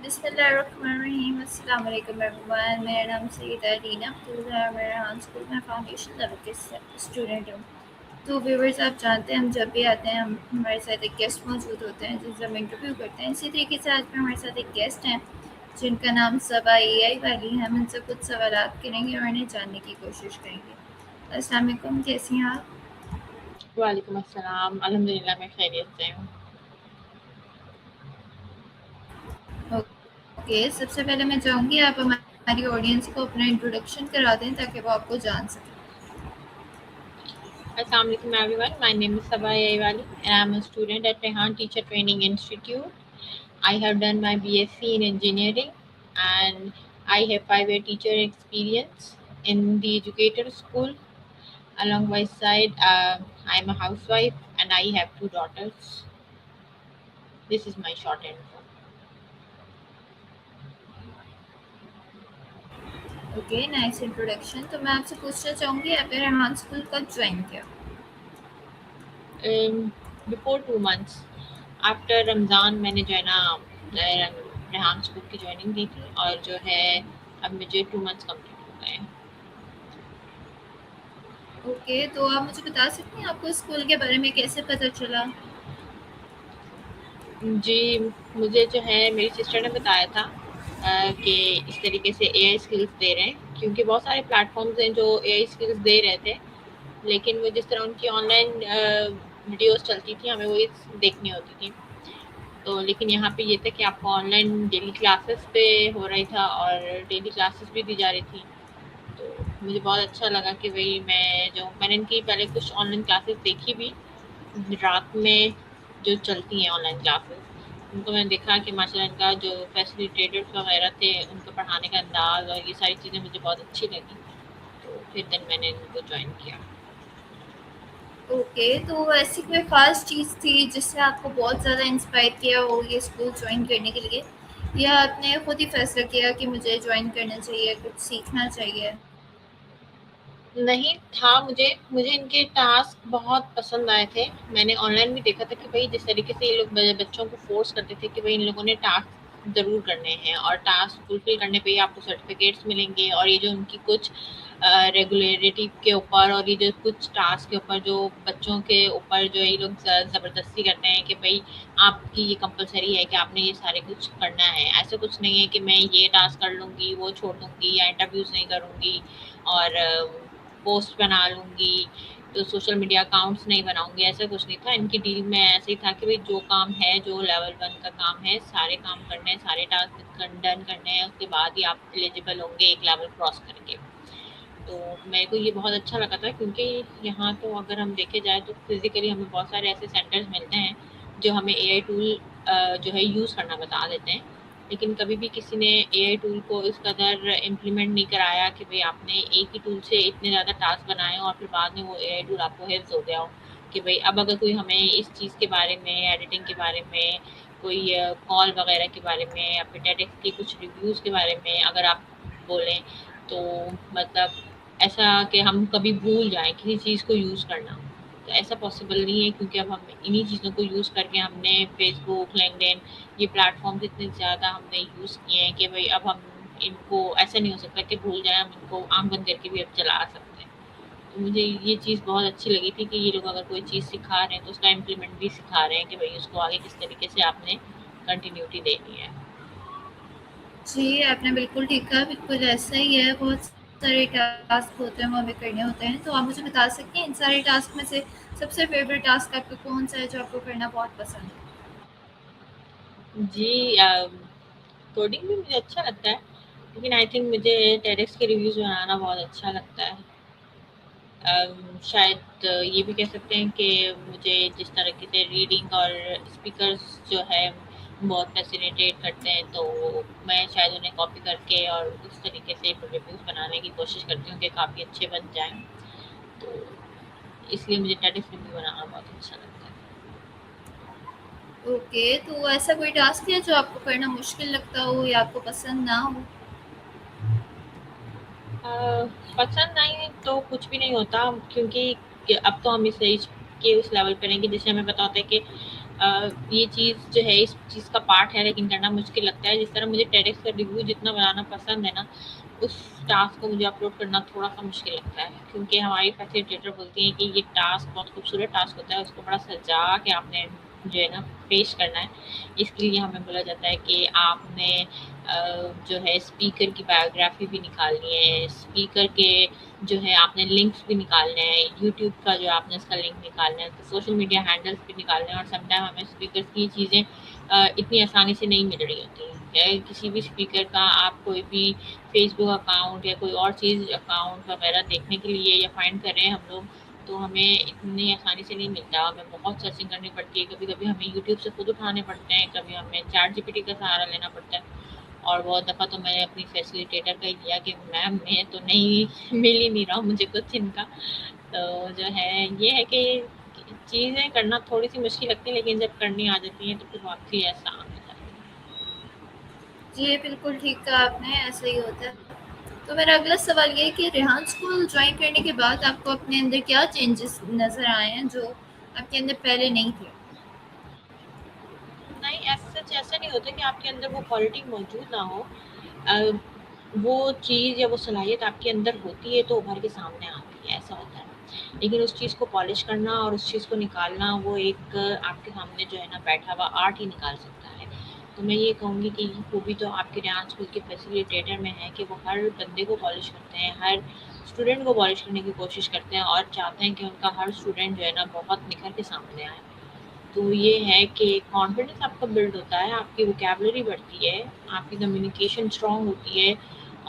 बिस्मिल्लाहिर्रहमानिर्रहीम। अस्सलाम वालेकुम एवरीवन। मेरा नाम सईदा रीना अब्दुल है और मैं रेहान स्कूल में फाउंडेशन लेवल के स्टूडेंट हूँ। तो व्यूवर्स, आप जानते हैं हम जब भी आते हैं हमारे साथ एक गेस्ट मौजूद होते हैं जिनसे हम इंटरव्यू करते हैं। इसी तरीके से आज भी हमारे साथ एक गेस्ट हैं जिनका नाम सबा एआई वाली है। हम उनसे कुछ सवालात करेंगे और इन्हें जानने की कोशिश करेंगे। अस्सलाम वालेकुम, कैसी हैं आप? वालेकुम अस्सलाम, अल्हम्दुलिल्लाह मैं खैरियत से हूँ। ओके, सबसे पहले मैं चाहूँगी आप हमारी ऑडियंस को अपना इंट्रोडक्शन करा दें ताकि वो आपको जान सकें। Assalamu alaikum everyone. My name is Sabah Yaiwali and I am a student at Rehan Teacher Training Institute. I have done my BSc in engineering and I have 5 year teacher experience in the educator school. Along my side, I am a housewife and I have 2 daughters. This is my short info. Okay, nice introduction. तो मैं आपसे पूछना चाहूँगी आपने Rehan school कब join किया? Before 2 months after Ramzan मैंने जो है ना रेहान स्कूल की ज्वाइनिंग दी थी और जो है अब मुझे 2 मंथ्स कंप्लीट हो गए हैं। ओके, तो आप मुझे बता सकती हैं आपको स्कूल के बारे में कैसे पता चला? जी, मुझे जो है मेरी सिस्टर ने बताया था कि इस तरीके से एआई स्किल्स दे रहे हैं, क्योंकि बहुत सारे प्लेटफॉर्म्स हैं जो एआई स्किल्स दे रहे थे, लेकिन वो जिस तरह उनकी ऑनलाइन वीडियोस चलती थी हमें वही देखनी होती थी। तो लेकिन यहाँ पे ये था कि आपको ऑनलाइन डेली क्लासेस पे हो रही था और डेली क्लासेस भी दी जा रही थी। तो मुझे बहुत अच्छा लगा कि भई मैंने इनकी पहले कुछ ऑनलाइन क्लासेस देखी भी, रात में जो चलती हैं ऑनलाइन क्लासेस, उनको मैंने देखा कि माशाल्लाह इनका जो फैसिलिटेटर्स वगैरह थे, उनका पढ़ाने का अंदाज़ और ये सारी चीज़ें मुझे बहुत अच्छी लगी। तो फिर देन मैंने इनको जॉइन किया। ओके, तो ऐसी कोई ख़ास चीज़ थी जिससे आपको बहुत ज़्यादा इंस्पायर किया हो ये स्कूल ज्वाइन करने के लिए, या आपने खुद ही फैसला किया कि मुझे ज्वाइन करना चाहिए, कुछ सीखना चाहिए? नहीं था, मुझे मुझे इनके टास्क बहुत पसंद आए थे। मैंने ऑनलाइन भी देखा था कि भई जिस तरीके से ये लोग बच्चों को फ़ोर्स करते थे कि भई इन लोगों ने टास्क ज़रूर करने हैं और टास्क फुलफ़िल करने पे ही आपको सर्टिफ़िकेट्स मिलेंगे, और ये जो उनकी कुछ रेगुलरिटी के ऊपर और ये जो कुछ टास्क के ऊपर जो बच्चों के ऊपर जो ये लोग ज़बरदस्ती करते हैं कि भई आपकी ये कंपल्सरी है कि आपने ये सारे कुछ करना है। ऐसा कुछ नहीं है कि मैं ये टास्क कर लूँगी, वो छोड़ दूँगी या इंटरव्यूज़ नहीं करूँगी और पोस्ट बना लूँगी, तो सोशल मीडिया अकाउंट्स नहीं बनाऊँगी, ऐसा कुछ नहीं था। इनकी डील में ऐसे ही था कि भई जो काम है, जो लेवल 1 का काम है, सारे काम करने हैं, सारे टास्क डन करने हैं, उसके बाद ही आप एलिजिबल होंगे एक लेवल क्रॉस करके। तो मेरे को ये बहुत अच्छा लगा था, क्योंकि यहाँ तो अगर हम देखे जाए तो फिज़िकली हमें बहुत सारे ऐसे सेंटर्स मिलते हैं जो हमें एआई टूल जो है यूज़ करना बता देते हैं। लेकिन कभी भी किसी ने एआई टूल को इस कदर इम्प्लीमेंट नहीं कराया कि भई आपने एक ही टूल से इतने ज़्यादा टास्क बनाए हों और फिर बाद में वो एआई टूल आपको हिफ्ज़ हो गया हो कि भई अब अगर कोई हमें इस चीज़ के बारे में, एडिटिंग के बारे में, कोई कॉल वगैरह के बारे में या फिर टेडक्स के कुछ रिव्यूज़ के बारे में अगर आप बोलें, तो मतलब ऐसा कि हम कभी भूल जाएँ किसी चीज़ को यूज़ करना, तो ऐसा पॉसिबल नहीं है, क्योंकि अब हम इन्हीं चीज़ों को यूज़ करके हमने फ़ेसबुक, लिंक्डइन, ये प्लेटफ़ॉर्म्स इतने ज़्यादा हमने यूज़ किए हैं कि भई अब हम इनको ऐसा नहीं हो सकता कि भूल जाएँ, हम इनको आँख बंद करके भी अब चला सकते हैं। तो मुझे ये चीज़ बहुत अच्छी लगी थी कि ये लोग अगर कोई चीज़ सिखा रहे हैं तो उसका इम्प्लीमेंट भी सिखा रहे हैं कि भई उसको आगे किस तरीके से आपने कंटिन्यूटी देनी है। जी, आपने बिल्कुल ठीक कहा, बिल्कुल ऐसा ही है। बहुत सारे टास्क होते हैं, वो हमें करने होते हैं। तो आप मुझे बता सकती हैं इन सारे टास्क में से सबसे फ़ेवरेट टास्क आपका कौन-सा है जो आपको करना बहुत पसंद है? जी, कोडिंग भी मुझे अच्छा लगता है, लेकिन आई थिंक मुझे टेडक्स के रिव्यूज़ बनाना बहुत अच्छा लगता है। शायद ये भी कह सकते हैं कि मुझे जिस तरीके से रीडिंग और स्पीकर्स जो है बहुत फैसिलिटेट करते हैं, तो मैं शायद उन्हें कॉपी करके और उस तरीके से रिव्यूज़ बनाने की कोशिश करती हूँ कि काफ़ी अच्छे बन जाएँ। तो इसलिए मुझे टेडक्स रिव्यू बनाना बहुत अच्छा लगता है। ओके, तो ऐसा कोई टास्क है जो आपको करना मुश्किल लगता हो या आपको पसंद ना हो? अ, पसंद नहीं तो कुछ भी नहीं होता, क्योंकि अब तो हम इस एज के उस लेवल पे नहीं कि जिससे हमें पता होता है कि ये चीज़ जो है इस चीज़ का पार्ट है, लेकिन करना मुश्किल लगता है। जिस तरह मुझे टेडेक्स का रिव्यू जितना बनाना पसंद है ना, उस टास्क को मुझे अपलोड करना थोड़ा-सा मुश्किल लगता है, क्योंकि हमारी फैसिलिटेटर बोलती हैं कि ये टास्क बहुत खूबसूरत टास्क होता है, उसको बड़ा सजा के आपने जो है ना पेश करना है। इसके लिए हमें बोला जाता है कि आपने जो है स्पीकर की बायोग्राफी भी निकालनी है, स्पीकर के जो है आपने लिंक्स भी निकालने हैं, यूट्यूब का जो आपने उसका लिंक निकालना है, तो सोशल मीडिया हैंडल्स भी निकालने हैं। और समटाइम हमें स्पीकर्स की चीज़ें इतनी आसानी से नहीं मिल रही होती हैं। किसी भी स्पीकर का आप कोई भी फेसबुक अकाउंट या कोई और चीज़ अकाउंट वगैरह देखने के लिए या फाइंड कर रहे हैं हम लोग, तो हमें इतनी आसानी से नहीं मिलता, हमें बहुत सर्चिंग करनी पड़ती है। कभी-कभी हमें यूट्यूब से खुद उठाने पड़ते हैं, कभी हमें चैट जीपीटी का सहारा लेना पड़ता है। और बहुत दफ़ा तो मैंने अपनी फैसिलिटेटर का ही लिया कि मैम मैं तो नहीं मिल ही नहीं रहा हूँ मुझे कुछ इनका। तो जो है ये है कि चीज़ें करना थोड़ी-सी मुश्किल लगती है, लेकिन जब करनी आ जाती हैं तो फिर वाक़ई आसान हो जाती है। जी, बिल्कुल ठीक कहा आपने, ऐसा ही होता है। तो मेरा अगला सवाल ये है कि रेहान स्कूल जॉइन करने के बाद आपको अपने अंदर क्या चेंजेस नज़र आए हैं जो आपके अंदर पहले नहीं थे? नहीं, सच ऐसा नहीं होता कि आपके अंदर वो क्वालिटी मौजूद ना हो। अ, वो चीज़ या वो सलाहियत आपके अंदर होती है तो उभर के सामने आती है, ऐसा होता है। लेकिन उस चीज़ को पॉलिश करना और उस चीज़ को निकालना, वो एक आपके सामने जो है ना बैठा हुआ आर्ट ही निकाल सकता है। तो मैं ये कहूँगी कि ये खूबी तो आपके रेहान स्कूल के फैसिलिटेटर में है कि वो हर बंदे को पॉलिश करते हैं, हर स्टूडेंट को पॉलिश करने की कोशिश करते हैं और चाहते हैं कि उनका हर स्टूडेंट जो है ना बहुत निखर के सामने आए। तो ये है कि कॉन्फिडेंस आपका बिल्ड होता है, आपकी वोकैबुलरी बढ़ती है, आपकी कम्युनिकेशन स्ट्रॉन्ग होती है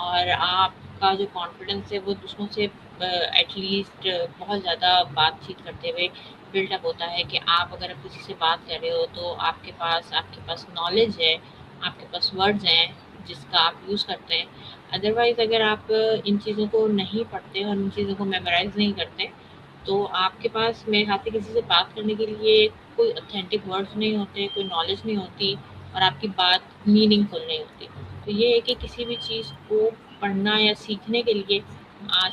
और आपका जो कॉन्फिडेंस है वो दूसरों से एटलीस्ट बहुत ज़्यादा बातचीत करते हुए बिल्डअप होता है कि आप अगर अब किसी से बात कर रहे हो तो आपके पास नॉलेज है, आपके पास वर्ड्स हैं जिसका आप यूज़ करते हैं। अदरवाइज़ अगर आप इन चीज़ों को नहीं पढ़ते और इन चीज़ों को मेमोराइज़ नहीं करते, तो आपके पास मेरे ख्याल से किसी से बात करने के लिए कोई ऑथेंटिक वर्ड्स नहीं होते, कोई नॉलेज नहीं होती और आपकी बात मीनिंगफुल नहीं होती। तो ये है कि किसी भी चीज़ को पढ़ना या सीखने के लिए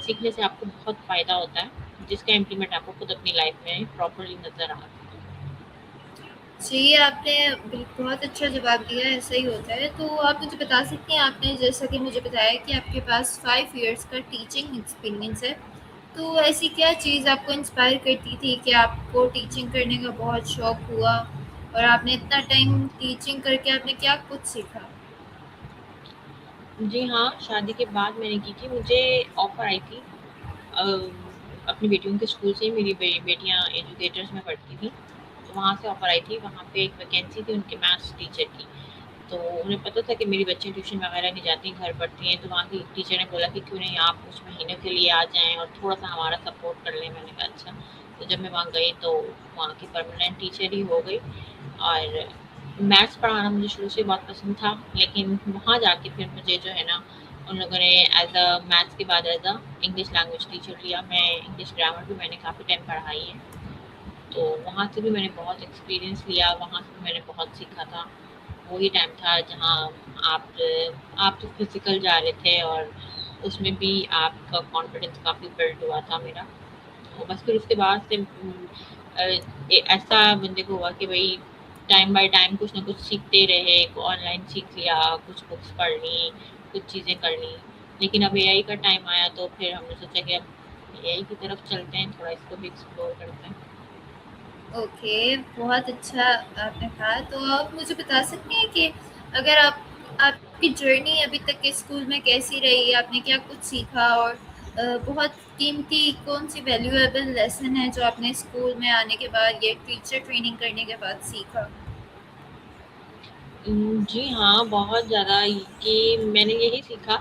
सीखने से आपको बहुत फ़ायदा होता है, जिसका इम्प्लीमेंट आपको खुद अपनी लाइफ में प्रॉपर्ली नज़र आ रहा है। जी, आपने बहुत अच्छा जवाब दिया, ऐसा ही होता है। तो आप मुझे बता सकती हैं, आपने जैसा कि मुझे बताया कि आपके पास 5 इयर्स का टीचिंग एक्सपीरियंस है। तो ऐसी क्या चीज़ आपको इंस्पायर करती थी कि आपको टीचिंग करने का बहुत शौक हुआ और आपने इतना टाइम टीचिंग करके आपने क्या कुछ सीखा? जी हाँ, शादी के बाद मैंने की थी, मुझे ऑफ़र आई थी अ, अपनी बेटियों के स्कूल से ही। मेरी बेटियाँ एजुकेटर्स में पढ़ती थी, तो वहाँ से ऑफ़र आई थी। वहाँ पे एक वैकेंसी थी उनके मैथ्स टीचर की। तो उन्हें पता था कि मेरी बच्चियाँ ट्यूशन वगैरह नहीं जाती, घर पढ़ती हैं, तो वहाँ की टीचर ने बोला कि क्यों नहीं आप कुछ महीने के लिए आ जाएँ और थोड़ा-सा हमारा सपोर्ट कर लें। मैंने कहा अच्छा। तो जब मैं वहाँ गई तो वहाँ की परमानेंट टीचर ही हो गई। और मैथ्स पढ़ाना मुझे शुरू से बहुत पसंद था, लेकिन वहाँ जाके फिर मुझे जो है ना उन लोगों ने एज़ अ मैथ्स के बाद as a English language teacher लिया। मैं इंग्लिश ग्रामर भी मैंने काफ़ी टाइम पढ़ाई है। तो वहाँ से भी मैंने बहुत एक्सपीरियंस लिया, वहाँ से भी मैंने बहुत सीखा था। वही टाइम था जहाँ आप आप तो फिज़िकल जा रहे थे और उसमें भी आपका कॉन्फिडेंस काफ़ी बिल्ड हुआ था मेरा। तो बस फिर उसके बाद से अ, ऐसा बंदे को हुआ कि भाई टाइम बाय टाइम कुछ ना कुछ सीखते रहे, ऑनलाइन सीख लिया, कुछ बुक्स पढ़ ली, कुछ चीज़ें कर ली। लेकिन अब एआई का टाइम आया तो फिर हमने सोचा कि अब एआई की तरफ चलते हैं, थोड़ा इसको भी एक्सप्लोर करते हैं। ओके, बहुत अच्छा आपने कहा। तो आप मुझे बता सकती हैं कि अगर आपकी जर्नी अभी तक के स्कूल में कैसी रही? आपने क्या कुछ सीखा और बहुत कीमती कौन-सी वैल्यूएबल लेसन है जो आपने स्कूल में आने के बाद, ये टीचर ट्रेनिंग करने के बाद सीखा? जी हाँ, बहुत ज़्यादा कि मैंने यही सीखा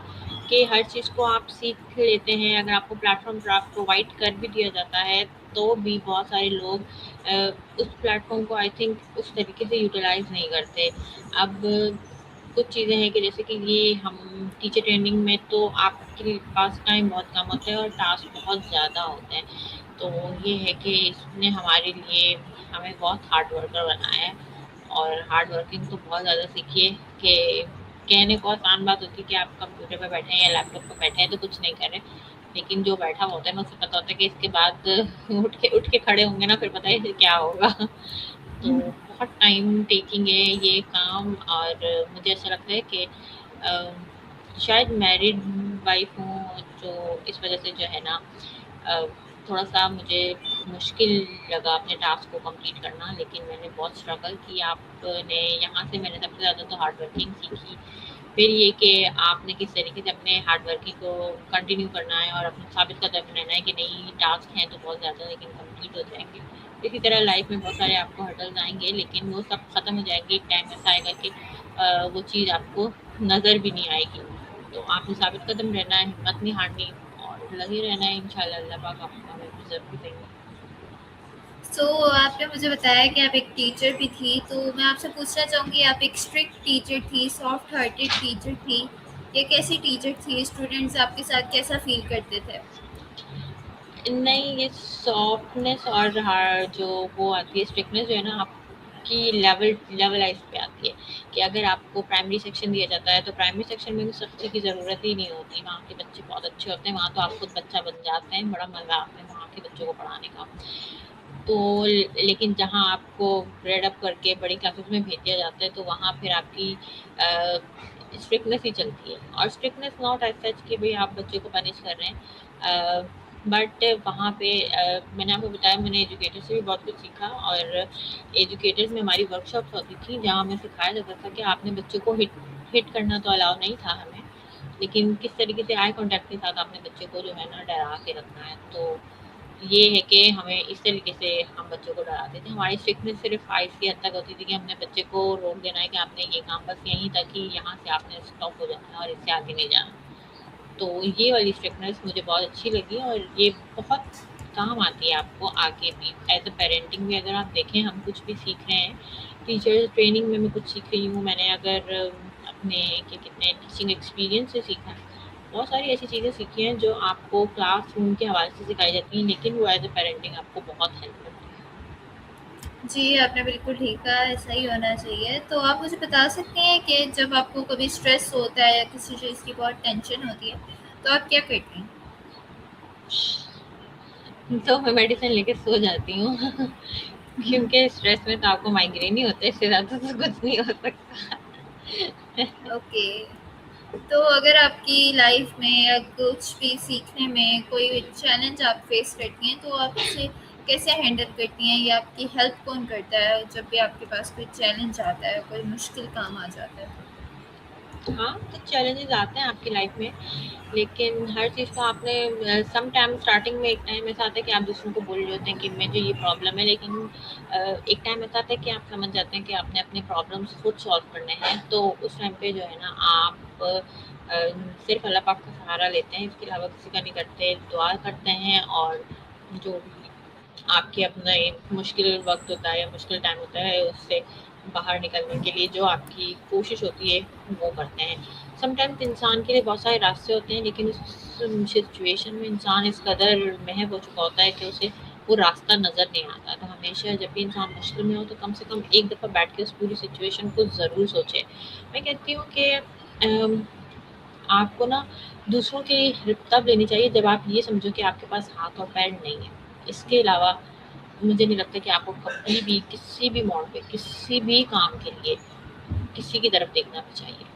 कि हर चीज़ को आप सीख लेते हैं, अगर आपको प्लेटफ़ॉर्म प्रोवाइड कर भी दिया जाता है, तो भी बहुत सारे लोग उस प्लेटफ़ॉर्म को आई थिंक उस तरीके से यूटिलाइज़ नहीं करते। अब कुछ चीज़ें हैं कि जैसे कि ये हम टीचर ट्रेनिंग में तो आपके पास टाइम बहुत कम होता है और टास्क बहुत ज़्यादा होते हैं। तो ये है कि इसने हमारे लिए हमें बहुत हार्ड वर्कर बनाया है। और हार्ड वर्किंग तो बहुत ज़्यादा सीखिए कि कहने को आसान बात होती है कि आप कंप्यूटर पे बैठे हैं या लैपटॉप पे बैठे हैं तो कुछ नहीं कर रहे, लेकिन जो बैठा हुआ होता है ना उसे पता होता है कि इसके बाद उठ के खड़े होंगे ना फिर पता है फिर क्या होगा। तो बहुत टाइम टेकिंग है ये काम, और मुझे ऐसा लगता है कि अ, शायद मैरिड वाइफ हूँ, जो इस वजह से जो है ना अ, थोड़ा-सा मुझे मुश्किल लगा अपने टास्क को कंप्लीट करना, लेकिन मैंने बहुत स्ट्रगल की। आपने यहाँ से मैंने सबसे ज़्यादा तो हार्ड वर्किंग सीखी। फिर ये कि आपने किस तरीके से अपने हार्ड वर्किंग को कंटिन्यू करना है और अपने साबित कदम रहना है कि नहीं, टास्क हैं तो बहुत ज़्यादा, लेकिन कंप्लीट हो जाएँगे। इसी तरह लाइफ में बहुत सारे आपको हर्डल्स आएँगे, लेकिन वो सब खत्म हो जाएँगे। एक टाइम ऐसा आएगा कि वो चीज़ आपको नज़र भी नहीं आएगी। तो आपने साबित कदम रहना है, हिम्मत नहीं हारनी और लगे रहना है। इंशाल्लाह अल्लाह पाक आपको कामयाबी ज़रूर देंगे। सो आपने मुझे बताया कि आप एक टीचर भी थी, तो मैं आपसे पूछना चाहूँगी, आप एक स्ट्रिक्ट टीचर थी, सॉफ्ट हार्टेड टीचर थी, या कैसी टीचर थी? स्टूडेंट्स आपके साथ कैसा फ़ील करते थे? नहीं, ये सॉफ्टनेस और जो वो आती है स्ट्रिक्टनेस, जो है ना आपकी लेवलाइज पे आती है कि अगर आपको प्राइमरी सेक्शन दिया जाता है तो प्राइमरी सेक्शन में भी सख्ती की ज़रूरत ही नहीं होती। वहाँ के बच्चे बहुत अच्छे होते हैं, वहाँ तो आप खुद बच्चा बन जाते हैं। बड़ा मज़ा आता है वहाँ के बच्चों को पढ़ाने का। तो लेकिन जहाँ आपको ग्रेड अप करके बड़ी क्लासेस में भेज दिया जाता है तो वहाँ फिर आपकी स्ट्रिक्टनेस ही चलती है, और स्ट्रिक्टनेस नॉट एज सच कि भाई आप बच्चे को पनिश कर रहे हैं, बट वहाँ पे मैंने आपको बताया, मैंने एजुकेटर से भी बहुत कुछ सीखा। और एजुकेटर्स में हमारी वर्कशॉप्स होती थी जहाँ हमें सिखाया जाता था कि आपने बच्चे को हिट करना तो अलाउ नहीं था हमें, लेकिन किस तरीके से आई कॉन्टैक्ट के साथ आपने बच्चे को जो है ना डरा के रखना है। तो ये है कि हमें इस तरीके से हम बच्चों को डराते थे। हमारी स्ट्रिक्टनेस सिर्फ़ इसकी हद तक होती थी कि हमने बच्चे को रोक देना है कि आपने ये काम बस यहीं तक ही, यहाँ से आपने स्टॉप हो जाना है और इससे आगे नहीं जाना। तो ये वाली स्ट्रिक्टनेस मुझे बहुत अच्छी लगी, और ये बहुत काम आती है आपको आगे भी। एज़ अ पेरेंटिंग भी अगर आप देखें, हम कुछ भी सीख रहे हैं, टीचर ट्रेनिंग में मैं कुछ सीख रही हूँ, मैंने अगर अपने क्या कहते हैं टीचिंग एक्सपीरियंस से सीखा है। बहुत सारी ऐसी चीज़ें सीखी हैं जो आपको क्लासरूम के हवाले से सिखाई जाती हैं, लेकिन वो एज़ अ पेरेंटिंग आपको बहुत हेल्प करती है। जी, आपने बिल्कुल ठीक कहा, ऐसा ही होना चाहिए। तो आप मुझे बता सकते हैं कि जब आपको कभी स्ट्रेस होता है या किसी चीज़ की बहुत टेंशन होती है, तो आप क्या करती हैं? तो मैं मेडिसिन लेके सो जाती हूँ क्योंकि स्ट्रेस में तो आपको माइग्रेन ही होता है, इससे ज़्यादा तो कुछ नहीं हो सकता। ओके। तो अगर आपकी लाइफ में या कुछ भी सीखने में कोई चैलेंज आप फेस करती हैं, तो आप उसे कैसे हैंडल करती हैं, या आपकी हेल्प कौन करता है जब भी आपके पास कोई चैलेंज आता है, कोई मुश्किल काम आ जाता है तो? हाँ, तो चैलेंजेस आते हैं आपकी लाइफ में, लेकिन हर चीज़ को आपने सम टाइम स्टार्टिंग में एक टाइम ऐसा आता है कि आप दूसरों को बोल रहे होते हैं कि मुझे ये प्रॉब्लम है, लेकिन एक टाइम ऐसा आता है कि आप समझ जाते हैं कि आपने अपने प्रॉब्लम्स खुद सॉल्व करने हैं। तो उस टाइम पे जो है ना आप सिर्फ अल्लाह पाक का सहारा लेते हैं, इसके अलावा किसी का नहीं करते। दुआ करते हैं, और जो भी आपके अपना एक मुश्किल वक़्त होता है या मुश्किल टाइम होता है, उससे बाहर निकलने के लिए जो आपकी कोशिश होती है, वो करते हैं। समटाइम्स इंसान के लिए बहुत सारे रास्ते होते हैं, लेकिन उस सिचुएशन में इंसान इस कदर महव हो चुका होता है कि उसे वो रास्ता नज़र नहीं आता। तो हमेशा जब भी इंसान मुश्किल में हो तो कम से कम एक दफ़ा बैठ के उस पूरी सिचुएशन को ज़रूर सोचे। मैं कहती हूँ कि आपको ना दूसरों की हेल्प तब लेनी चाहिए जब आप ये समझो कि आपके पास हाथ और पैर नहीं है। इसके अलावा मुझे नहीं लगता कि आपको कभी भी किसी भी मोड़ पे, किसी भी काम के लिए किसी की तरफ देखना भी चाहिए।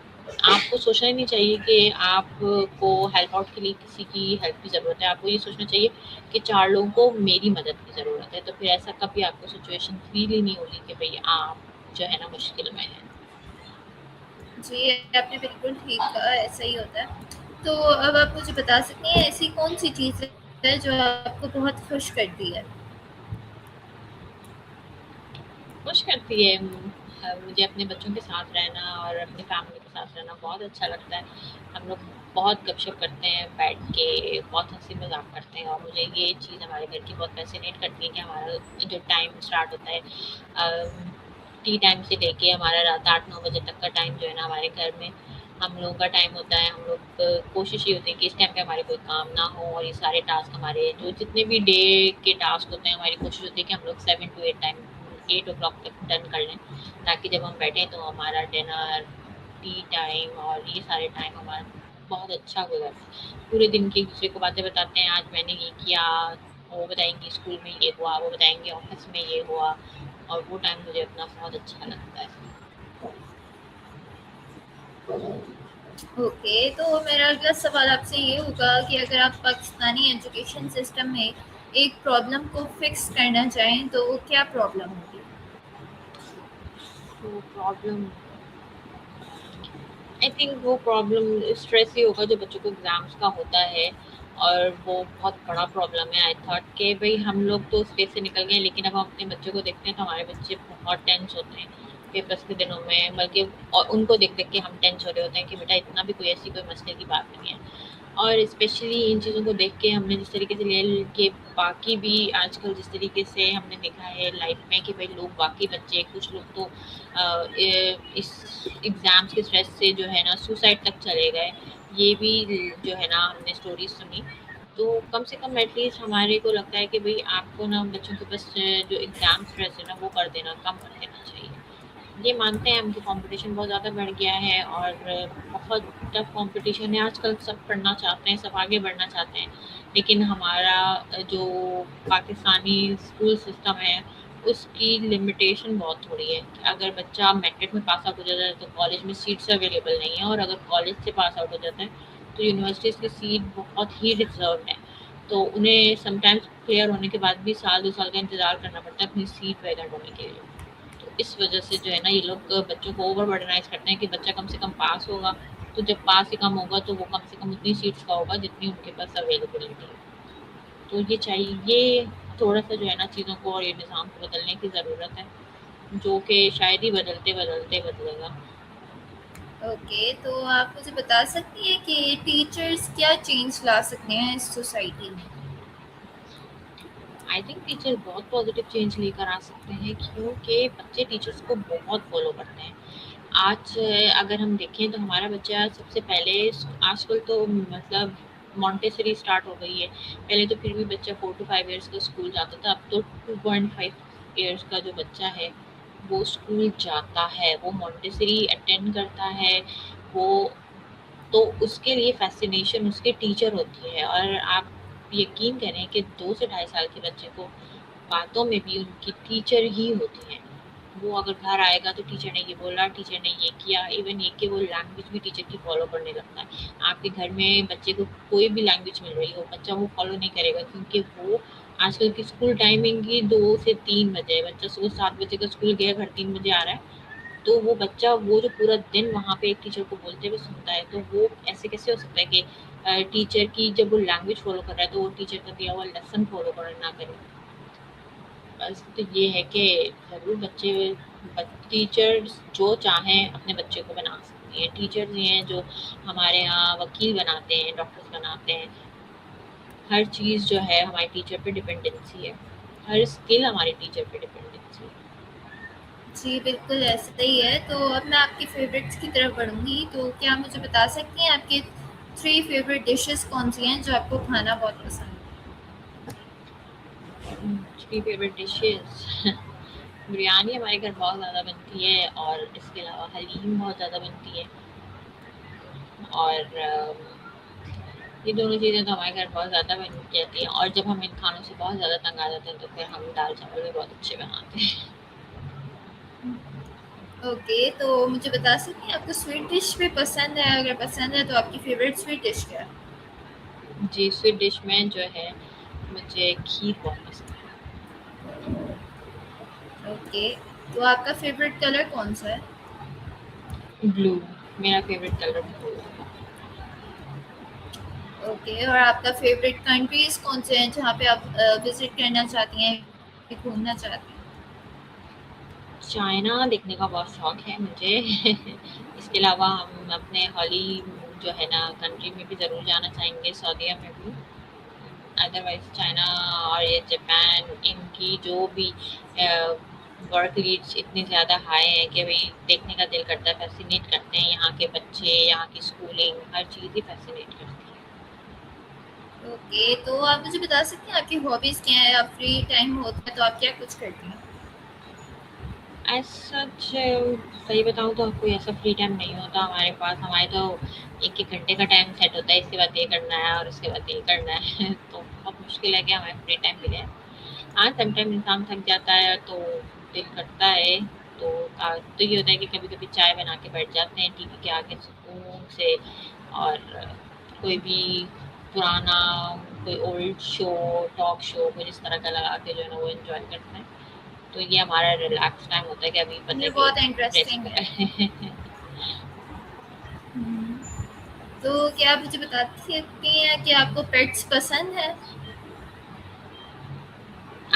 आपको सोचना ही नहीं चाहिए कि आपको हेल्प आउट के लिए किसी की हेल्प की ज़रूरत है। आपको ये सोचना चाहिए कि 4 लोगों को मेरी मदद की ज़रूरत है। तो फिर ऐसा कभी आपको सिचुएशन फ़ील ही नहीं होगी कि भई आप जो है ना मुश्किल में हैं। जी, आपने बिल्कुल ठीक कहा, ऐसा ही होता है। तो अब आप मुझे बता सकती हैं, ऐसी कौन-सी चीज़ है जो आपको बहुत खुश करती है? खुश करती है। मुझे अपने बच्चों के साथ रहना और अपनी फैमिली के साथ रहना बहुत अच्छा लगता है। हम लोग बहुत गपशप करते हैं बैठ के, बहुत हँसी-मज़ाक करते हैं, और मुझे ये चीज़ हमारे घर की बहुत फ़ैसिनेट करती है कि हमारा जो टाइम स्टार्ट होता है टी टाइम से लेके हमारा रात 8-9 बजे तक का टाइम जो है ना हमारे घर में हम लोगों का टाइम होता है। हम लोग कोशिश ये होती है कि इस टाइम पे हमारे कोई काम ना हो, और ये सारे टास्क हमारे जो जितने भी डे के टास्क होते हैं, हमारी कोशिश होती है कि हम लोग 7 टू 8 o'clock तक डन कर लें, ताकि जब हम बैठें तो हमारा डिनर, टी टाइम और ये सारे टाइम हमारा बहुत अच्छा गुजरे। पूरे दिन की एक-दूसरे को बातें बताते हैं, आज मैंने ये किया, वो बताएँगी स्कूल में ये हुआ, वो बताएँगे ऑफ़िस में ये हुआ। और वो टाइम मुझे अपना बहुत अच्छा लगता है। ओके, तो मेरा अगला सवाल आपसे ये होगा कि अगर आप पाकिस्तानी एजुकेशन सिस्टम में एक प्रॉब्लम को फिक्स करना चाहें तो वो क्या प्रॉब्लम होगी? तो प्रॉब्लम, आई थिंक वो प्रॉब्लम स्ट्रेस ही होगा जो बच्चों को एग्ज़ाम्स का होता है, और वो बहुत बड़ा प्रॉब्लम है। आई थॉट कि भई हम लोग तो स्टेज से निकल गए, लेकिन अब हम अपने बच्चों को देखते हैं तो हमारे बच्चे बहुत टेंस होते हैं पेपर्स के दिनों में, बल्कि और उनको देख-देख के हम टेंस हो रहे होते हैं कि बेटा इतना भी कोई ऐसी कोई मसले की बात नहीं है। और स्पेशली इन चीज़ों को देख के हमने जिस तरीके से ले के बाकी भी आजकल जिस तरीके से हमने देखा है लाइफ में कि भाई लोग बाकी बच्चे कुछ लोग तो इस एग्ज़ाम्स के स्ट्रेस से जो है ना सुसाइड तक चले गए। ये भी जो है ना हमने स्टोरीज सुनी। तो कम से कम एटलीस्ट हमारे को लगता है कि भाई आपको ना बच्चों के बस जो एग्ज़ाम स्ट्रेस है ना वो कर देना, कम कर देना चाहिए। ये मानते हैं हम कि कंपटीशन बहुत ज़्यादा बढ़ गया है और बहुत टफ कंपटीशन है आजकल, सब पढ़ना चाहते हैं, सब आगे बढ़ना चाहते हैं। लेकिन हमारा जो पाकिस्तानी स्कूल सिस्टम है, उसकी लिमिटेशन बहुत थोड़ी है कि अगर बच्चा मैट्रिक में पास आउट हो जाता है तो कॉलेज में सीट्स अवेलेबल नहीं है, और अगर कॉलेज से पास आउट हो जाता है तो यूनिवर्सिटीज़ की सीट बहुत ही रिजर्व है। तो उन्हें समटाइम्स क्लियर होने के बाद भी साल 2 साल का इंतज़ार करना पड़ता है अपनी सीट वैकेंट होने के लिए। तो इस वजह से जो है ना ये लोग बच्चों को ओवर बर्डनाइज करते हैं कि बच्चा कम से कम पास होगा। तो जब पास ही कम होगा तो वो कम से कम उतनी सीट्स का होगा जितनी उनके पास अवेलेबिलिटी है। तो ये चाहिए, ये थोड़ा सा जो है ना चीज़ों को और ये निज़ाम को बदलने की ज़रूरत है, जो कि शायद ही बदलते बदलते बदलेगा। ओके, तो आप मुझे बता सकती हैं कि टीचर्स क्या चेंज ला सकते हैं इस सोसाइटी में? आई थिंक टीचर बहुत पॉजिटिव चेंज लेकर आ सकते हैं, क्योंकि बच्चे टीचर्स को बहुत फॉलो करते हैं। आज अगर हम देखें तो हमारा बच्चा सबसे पहले आजकल तो मतलब मॉन्टेसरी स्टार्ट हो गई है। पहले तो फिर भी बच्चा 4 टू 5 इयर्स का स्कूल जाता था, अब तो 2.5 इयर्स का जो बच्चा है वो स्कूल जाता है, वो मॉन्टेसरी अटेंड करता है। वो तो उसके लिए फ़ैसिनेशन उसके टीचर होती है, और आप यकीन करें कि 2 से ढाई साल के बच्चे को बातों में भी उनकी टीचर ही होती हैं। वो अगर घर आएगा तो टीचर ने ये बोला, टीचर ने ये किया, इवन ये कि वो लैंग्वेज भी टीचर की फ़ॉलो करने लगता है। आपके घर में बच्चे को कोई भी लैंग्वेज मिल रही हो, बच्चा वो फ़ॉलो नहीं करेगा, क्योंकि वो आजकल की स्कूल टाइमिंग ही 2 से 3 बजे है। बच्चा सुबह 7 बजे का स्कूल गया, घर 3 बजे आ रहा है। तो वो बच्चा वो जो पूरा दिन वहाँ पे एक टीचर को बोलते हुए सुनता है, तो वो ऐसे कैसे हो सकता है कि टीचर की जब वो लैंग्वेज फ़ॉलो कर रहा है तो वो टीचर का दिया हुआ लेसन फ़ॉलो कर ना करे। बस तो ये है कि ज़रूर बच्चे टीचर्स जो चाहें अपने बच्चे को बना सकती हैं। टीचर्स ये हैं जो हमारे यहाँ वकील बनाते हैं, डॉक्टर्स बनाते हैं। हर चीज़ जो है हमारी टीचर पे डिपेंडेंसी है। हर स्किल हमारी टीचर पे डिपेंडेंसी है। जी, बिल्कुल ऐसा ही है। तो अब मैं आपकी फ़ेवरेट्स की तरफ बढ़ूँगी, तो क्या आप मुझे बता सकती हैं आपके 3 फ़ेवरेट डिशेज़ कौन-सी हैं जो आपको खाना बहुत पसंद है? 3 फेवरेट डिशेज़ बिरयानी हमारे घर बहुत ज़्यादा बनती है, और इसके अलावा हलीम बहुत ज़्यादा बनती है, और ये दोनों चीज़ें तो हमारे घर बहुत ज़्यादा बन जाती हैं, और जब हम इन खानों से बहुत ज़्यादा तंग आ जाते हैं तो फिर हम दाल-चावल भी बहुत अच्छे बनाते हैं। ओके, तो मुझे बता सकती हैं आपको स्वीट डिश भी पसंद है? अगर पसंद है तो आपकी फ़ेवरेट स्वीट डिश क्या है? जी, स्वीट डिश में जो है मुझे खीर बहुत पसंद है। ओके, तो आपका फ़ेवरेट कलर कौन-सा है? ब्लू, मेरा फेवरेट कलर ब्लू है। ओके, और आपका फ़ेवरेट कंट्रीज़ कौन-से हैं जहाँ पे आप विज़िट करना चाहती हैं, घूमना चाहती हैं? चाइना देखने का बहुत शौक है मुझे। इसके अलावा हम अपने हॉली जो है ना कंट्री में भी ज़रूर जाना चाहेंगे, सऊदीया में भी। अदरवाइज़ चाइना और ये जापान, इनकी जो भी वर्क रेट्स इतनी ज़्यादा हाई हैं कि भई देखने का दिल करता है, फ़ैसिनेट करते हैं यहाँ के बच्चे, यहाँ की स्कूलिंग, हर चीज़ ही फ़ैसिनेट करती है। ओके, तो आप मुझे बता सकती हैं आपकी हॉबीज़ क्या हैं? आप फ्री टाइम होता है तो आप क्या कुछ करती हैं? एज़ सच सही बताऊँ तो कोई ऐसा फ्री टाइम नहीं होता हमारे पास। हमारे तो 1-1 घंटे का टाइम सेट होता है, इसके बाद ये करना है और उसके बाद ये करना है। तो बहुत मुश्किल है कि हमें फ्री टाइम मिले। हाँ, समटाइम इंसान थक जाता है तो दिल करता है तो ये होता है कि कभी-कभी चाय बना के बैठ जाते हैं टीवी के आगे सुकून से और कोई भी पुराना कोई ओल्ड शो, टॉक शो कुछ इस तरह का लगा के जो है ना वो एन्जॉय करते हैं। तो ये हमारा रिलैक्स टाइम होता है कि अभी पता ये है कि बहुत इंटरेस्टिंग है। रेस्ट हम्म, तो क्या आप मुझे बता सकती हैं कि आपको पेट्स पसंद है?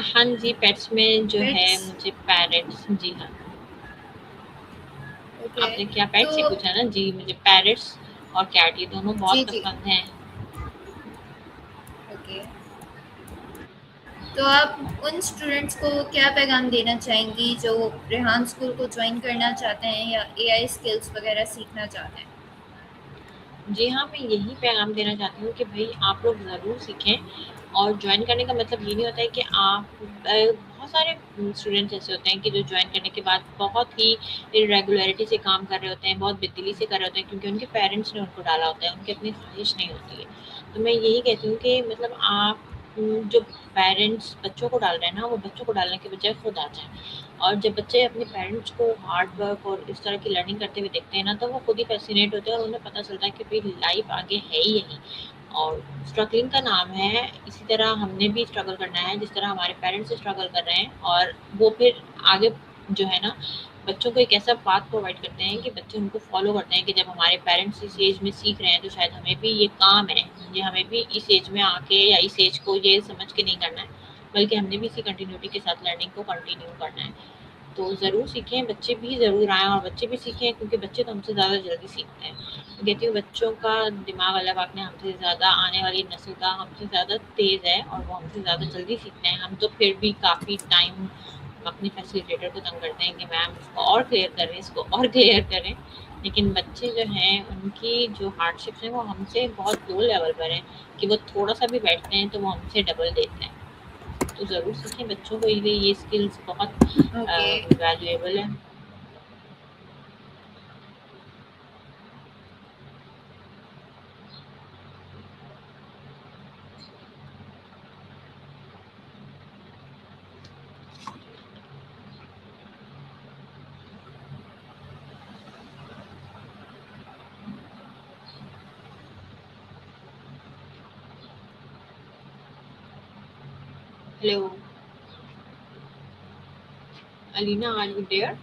हाँ जी, पेट्स में जो है पेट्स। मुझे पैरट्स जी हाँ। ओके। आपने क्या तो पेट्स ही पूछा ना? जी, मुझे पैरट्स और कैट ये दोनों जी बहुत जी। पसंद हैं। ओके। तो आप उन स्टूडेंट्स को क्या पैगाम देना चाहेंगी जो रेहान स्कूल को ज्वाइन करना चाहते हैं या एआई स्किल्स वगैरह सीखना चाहते हैं? जी हाँ, मैं यही पैगाम देना चाहती हूँ कि भई आप लोग ज़रूर सीखें और जॉइन करने का मतलब ये नहीं होता है कि आप बहुत सारे स्टूडेंट्स ऐसे होते हैं कि जो जॉइन करने के बाद बहुत ही इर्रेगुलरिटी से काम कर रहे होते हैं, बहुत बेदिली से कर रहे होते हैं क्योंकि उनके पेरेंट्स ने उनको डाला होता है, उनकी अपनी ख़्वाहिश नहीं होती है। तो मैं यही कहती हूँ कि मतलब आप जो पेरेंट्स बच्चों को डाल रहे हैं ना, वो बच्चों को डालने के बजाय खुद आ जाएँ। और जब बच्चे अपने पेरेंट्स को हार्ड वर्क और इस तरह की लर्निंग करते हुए देखते हैं ना, तो वो खुद ही फ़ैसिनेट होते हैं और उन्हें पता चलता है कि भई लाइफ़ आगे है ही यही और स्ट्रगलिंग का नाम है। इसी तरह हमने भी स्ट्रगल करना है, जिस तरह हमारे पेरेंट्स स्ट्रगल कर रहे हैं और वो फिर आगे जो है ना, बच्चों को एक ऐसा पाथ प्रोवाइड करते हैं कि बच्चे उनको फ़ॉलो करते हैं कि जब हमारे पेरेंट्स इस एज में सीख रहे हैं, तो शायद हमें भी ये काम है, ये हमें भी इस एज में आके या इस एज को ये समझ के नहीं करना है, बल्कि हमने भी इसी कंटिन्यूटी के साथ लर्निंग को कंटिन्यू करना है। तो ज़रूर सीखें, बच्चे भी ज़रूर आएँ और बच्चे भी सीखें क्योंकि बच्चे तो हमसे ज़्यादा जल्दी सीखते हैं। मैं कहती हूँ बच्चों का दिमाग अलग आपने हमसे ज़्यादा आने वाली नस्ल का हमसे ज़्यादा तेज़ है और वो हमसे ज़्यादा जल्दी सीखते हैं। हम तो फिर भी काफ़ी टाइम अपने फैसिलिटेटर को तंग करते हैं कि मैम इसको और क्लियर करें, इसको और क्लियर करें। लेकिन बच्चे जो हैं उनकी जो हार्डशिप्स हैं वो हमसे बहुत लो लेवल पर हैं कि वो थोड़ा-सा भी बैठते हैं तो वो हमसे डबल देते हैं। तो ज़रूर सीखें बच्चों को ये स्किल्स बहुत ओके। वैल्यूएबल है। Hello, Alina, are you there?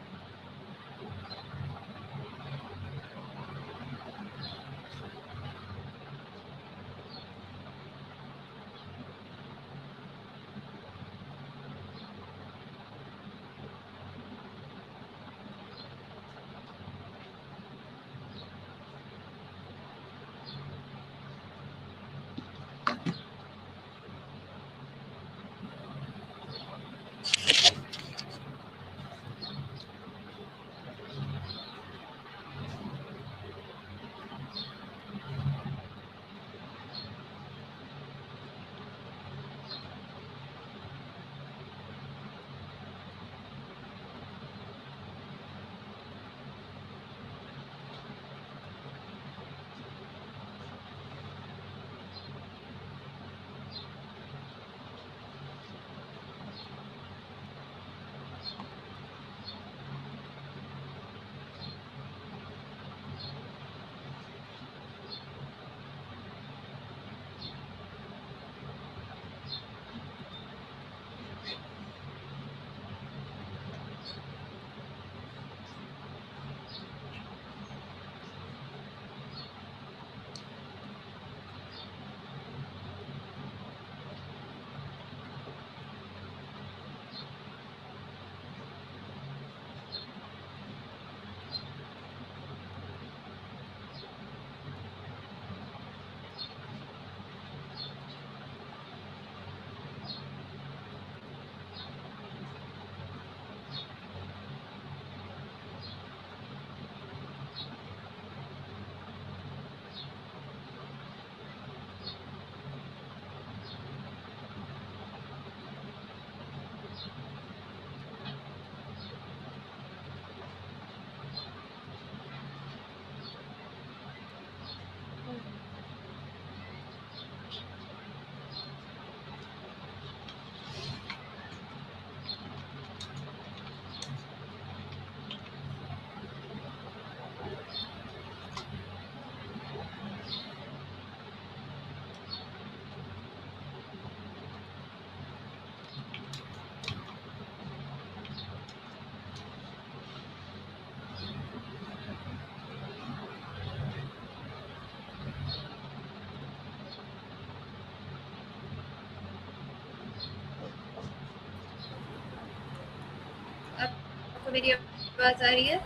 मेरी आवाज़ आ रही है?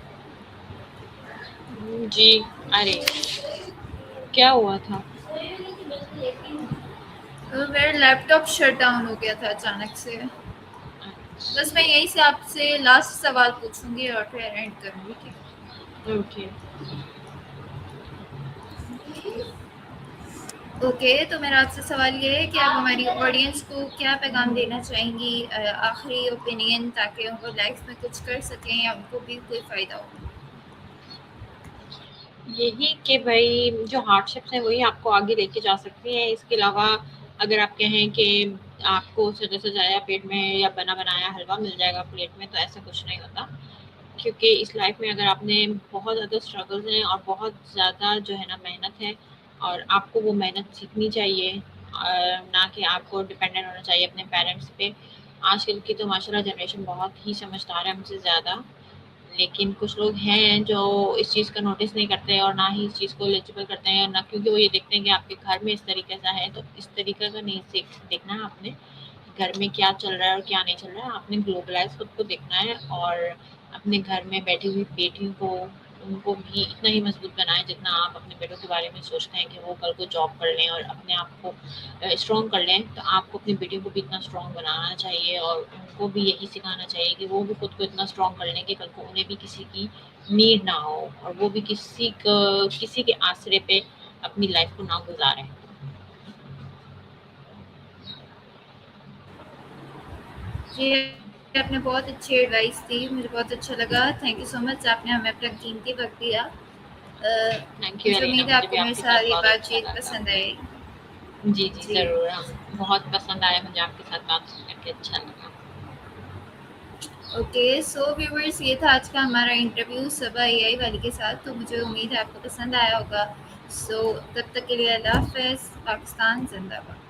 जी, अरे क्या हुआ था? मेरा लैपटॉप शट डाउन हो गया था अचानक से। अच्छा, बस मैं यहीं से आपसे लास्ट सवाल पूछूंगी और फिर एंड करूंगी, ठीक है? ओके। ओके, तो मेरा आपसे सवाल ये है कि आप हमारी ऑडियंस को क्या पैगाम देना चाहेंगी, आखिरी ओपिनियन, ताकि वो लाइफ में कुछ कर सकें या उनको भी कोई फ़ायदा हो? यही कि भाई जो हार्डशिप्स हैं वही आपको आगे लेके जा सकती हैं। इसके अलावा अगर आप कहें कि आपको सजा-सजाया पेट में या बना-बनाया हलवा मिल जाएगा प्लेट में, तो ऐसा कुछ नहीं होता। क्योंकि इस लाइफ में अगर आपने बहुत ज़्यादा स्ट्रगल्स हैं और बहुत ज़्यादा जो है ना मेहनत है, और आपको वो मेहनत सीखनी चाहिए, ना कि आपको डिपेंडेंट होना चाहिए अपने पेरेंट्स पे। आजकल की तो माशाल्लाह जनरेशन बहुत ही समझदार है हमसे ज़्यादा, लेकिन कुछ लोग हैं जो इस चीज़ का नोटिस नहीं करते और ना ही इस चीज़ को एलिजिबल करते हैं, और ना, क्योंकि वो ये देखते हैं कि आपके घर में इस तरीके का है, तो इस तरीके का नहीं देखना है आपने। घर में क्या चल रहा है और क्या नहीं चल रहा है, आपने ग्लोबलाइज़ खुद को देखना है, और अपने घर में बैठी हुई बेटियों को, उनको भी इतना ही मज़बूत बनाएँ जितना आप अपने बेटों के बारे में सोचते हैं कि वो कल को जॉब कर लें और अपने आप को स्ट्रॉन्ग कर लें। तो आपको अपनी बेटियों को भी इतना स्ट्रॉन्ग बनाना चाहिए, और उनको भी यही सिखाना चाहिए कि वो भी खुद को इतना स्ट्रॉन्ग कर लें कि कल को उन्हें भी किसी की नीड ना हो, और वो भी किसी के आसरे पे अपनी लाइफ़ को ना गुज़ारें। जी, आपने बहुत अच्छी एडवाइस दी, मुझे बहुत अच्छा लगा। थैंक यू सो मच, आपने हमें अपना कीमती वक़्त दिया। थैंक यू मुझे अरीना, उम्मीद है मुझे भी आपको मेरी आपके साथ सारी बहुत अच्छा बातचीत लगा। पसंद आएगी। जी, जी, जी। ज़रूर। बहुत पसंद आया मुझे आपके साथ बात करके, अच्छा लगा। ओके, सो व्यूअर्स, ये था आज का हमारा इंटरव्यू सबा एआई वाली के साथ। तो मुझे उम्मीद है आपको पसंद आया होगा। सो तब तक के लिए अल्लाह हाफ़िज़। पाकिस्तान ज़िंदाबाद।